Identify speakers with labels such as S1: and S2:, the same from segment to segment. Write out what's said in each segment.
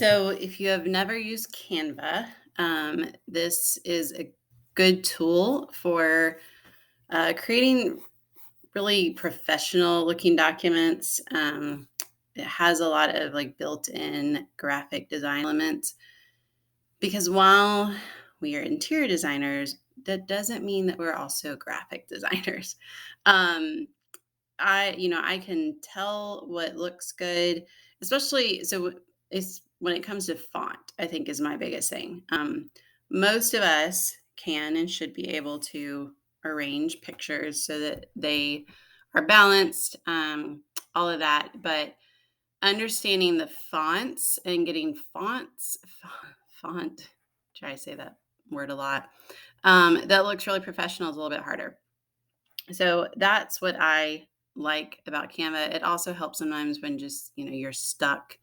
S1: So, if you have never used Canva, this is a good tool for creating really professional looking documents. It has a lot of like built in graphic design elements because while we are interior designers, that doesn't mean that we're also graphic designers. Um, I can tell what looks good, especially it's when it comes to font, I think is my biggest thing. Most of us can and should be able to arrange pictures so that they are balanced, all of that. But understanding the fonts and getting font, try to say that word a lot, that looks really professional is a little bit harder. So that's what I like about Canva. It also helps sometimes when just, you're stuck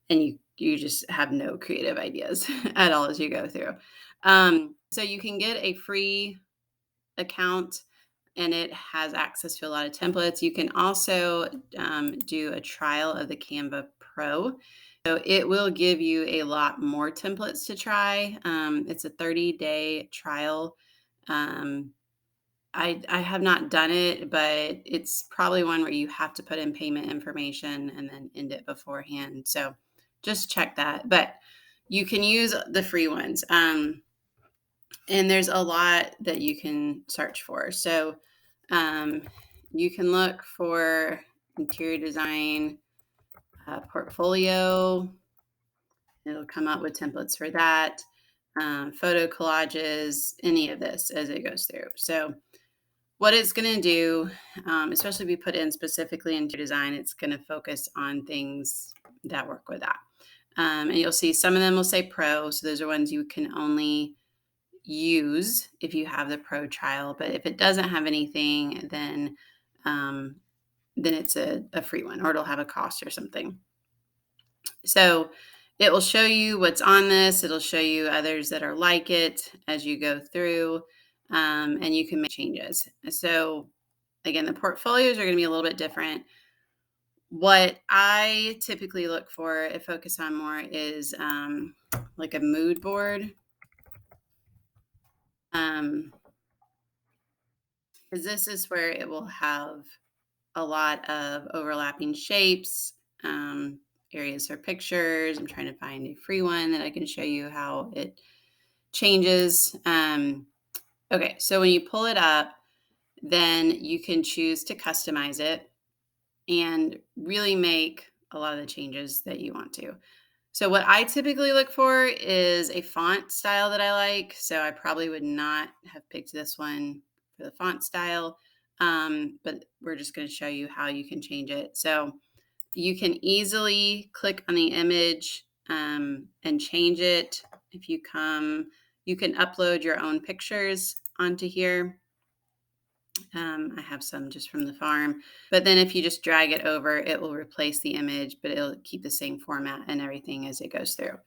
S1: and you just have no creative ideas at all as you go through. So you can get a free account and it has access to a lot of templates. You can also do a trial of the Canva Pro. So it will give you a lot more templates to try. It's a 30-day trial. Um, I have not done it, but it's probably one where you have to put in payment information and then end it beforehand. So just check that. But you can use the free ones. And there's a lot that you can search for. So um, you can look for interior design portfolio. It'll come up with templates for that. Photo collages, any of this as it goes through. So what it's going to do, especially if you put in specifically into design, it's going to focus on things that work with that. And you'll see some of them will say pro. So those are ones you can only use if you have the pro trial. But if it doesn't have anything, then it's a free one or it'll have a cost or something. So it will show you what's on this. It'll show you others that are like it as you go through, and you can make changes. So again, the portfolios are going to be a little bit different. What I typically look for and focus on more is like a mood board. Because this is where it will have a lot of overlapping shapes, um, areas for pictures. I'm trying to find a free one that I can show you how it changes. Okay, so when you pull it up, then you can choose to customize it and really make a lot of the changes that you want to. So what I typically look for is a font style that I like. So I probably would not have picked this one for the font style, but we're just going to show you how you can change it. So you can easily click on the image and change it. If you come, you can upload your own pictures onto here. I have some just from the farm, but then if you just drag it over, it will replace the image, but it'll keep the same format and everything as it goes through.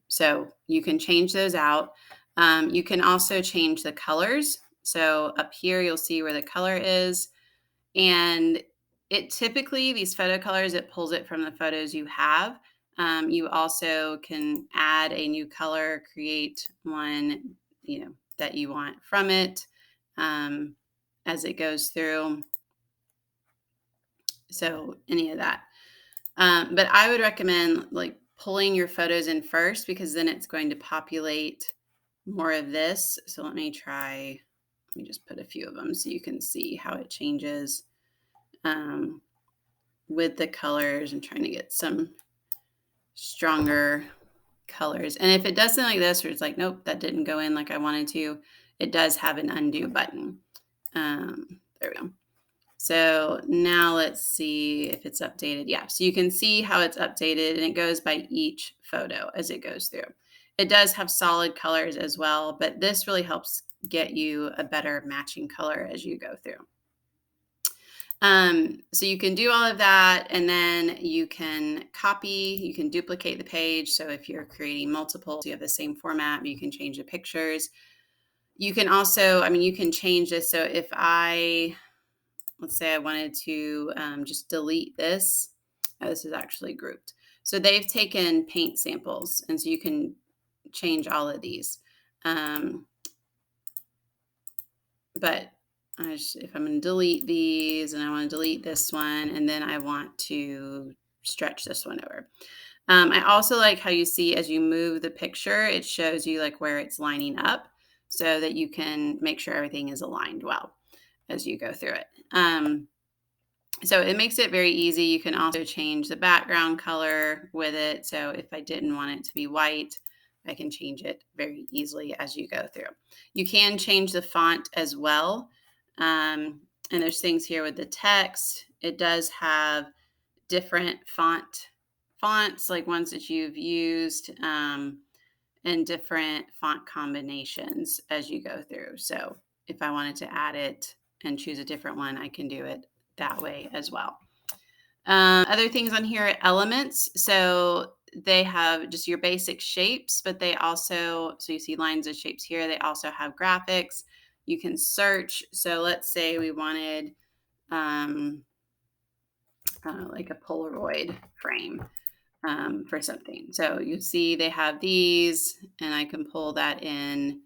S1: So you can change those out. You can also change the colors. So up here, you'll see where the color is. And it typically, these photo colors, it pulls it from the photos you have. You also can add a new color, create one, that you want from it as it goes through. So any of that. But I would recommend like pulling your photos in first because then it's going to populate more of this. So let me just put a few of them so you can see how it changes. With the colors. I'm trying to get some stronger colors. And if it does something like this, where it's like, nope, that didn't go in like I wanted to, it does have an undo button. There we go. So now let's see if it's updated. Yeah, so you can see how it's updated and it goes by each photo as it goes through. It does have solid colors as well, but this really helps get you a better matching color as you go through. So you can do all of that and then you can copy, you can duplicate the page. So if you're creating multiple, you have the same format, you can change the pictures. You can also, you can change this. So if let's say I wanted to just delete this, Oh, this is actually grouped. So they've taken paint samples, and so you can change all of these. Um, but if I'm going to delete these, and I want to delete this one, and then I want to stretch this one over. I also like how you see as you move the picture, it shows you like where it's lining up so that you can make sure everything is aligned well as you go through it. So it makes it very easy. You can also change the background color with it. So if I didn't want it to be white, I can change it very easily as you go through. You can change the font as well. And there's things here with the text. It does have different fonts, like ones that you've used, and different font combinations as you go through. So if I wanted to add it and choose a different one, I can do it that way as well. Other things on here are elements. So they have just your basic shapes, but they also, so you see lines of shapes here. They also have graphics. You can search. So let's say we wanted like a Polaroid frame for something. So you see they have these, and I can pull that in,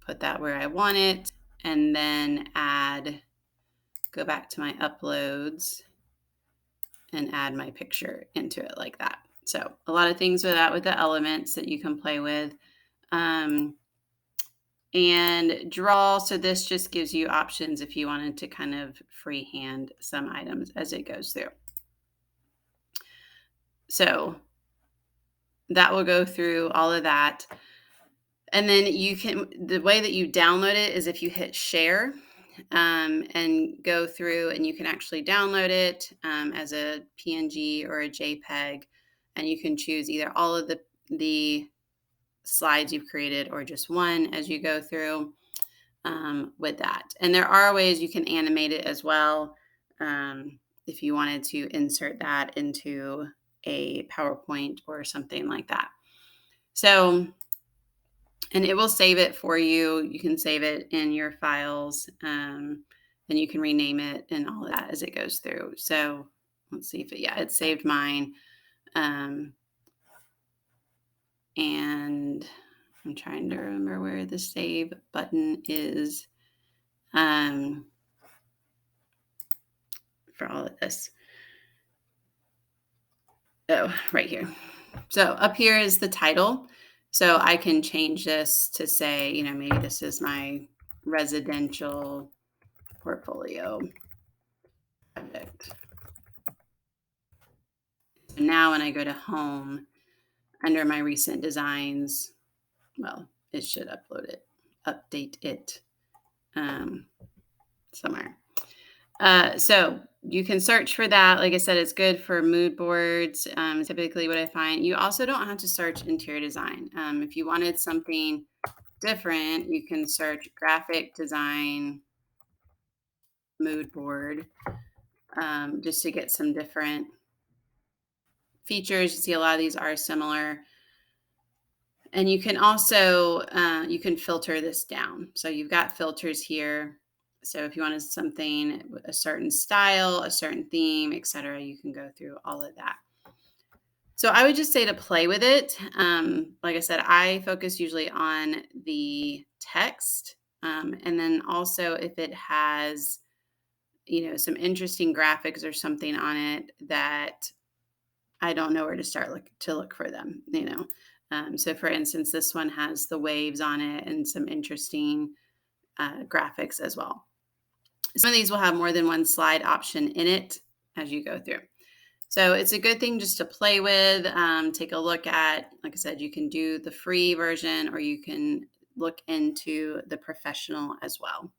S1: put that where I want it, and then go back to my uploads and add my picture into it like that. So a lot of things with that, with the elements that you can play with. And draw. So this just gives you options if you wanted to kind of freehand some items as it goes through. So that will go through all of that. And then the way that you download it is if you hit share, and go through, and you can actually download it as a PNG or a JPEG, and you can choose either all of the slides you've created or just one as you go through with that. And there are ways you can animate it as well, if you wanted to insert that into a PowerPoint or something like that. So, and it will save it for you. You can save it in your files, and you can rename it and all of that as it goes through. So let's see if it saved mine. And I'm trying to remember where the save button is for all of this. Oh, right here. So up here is the title. So I can change this to say, maybe this is my residential portfolio project. So now when I go to home, under my recent designs, well, it should update it somewhere. So you can search for that. Like I said, it's good for mood boards. Typically what I find, you also don't have to search interior design. If you wanted something different, you can search graphic design mood board, just to get some different features. You see a lot of these are similar. And you can also, you can filter this down. So you've got filters here. So if you wanted something, a certain style, a certain theme, etc., you can go through all of that. So I would just say to play with it. Like I said, I focus usually on the text. And then also if it has, some interesting graphics or something on it that I don't know where to look for them, So for instance, this one has the waves on it and some interesting graphics as well. Some of these will have more than one slide option in it as you go through. So it's a good thing just to play with, take a look at. Like I said, you can do the free version or you can look into the professional as well.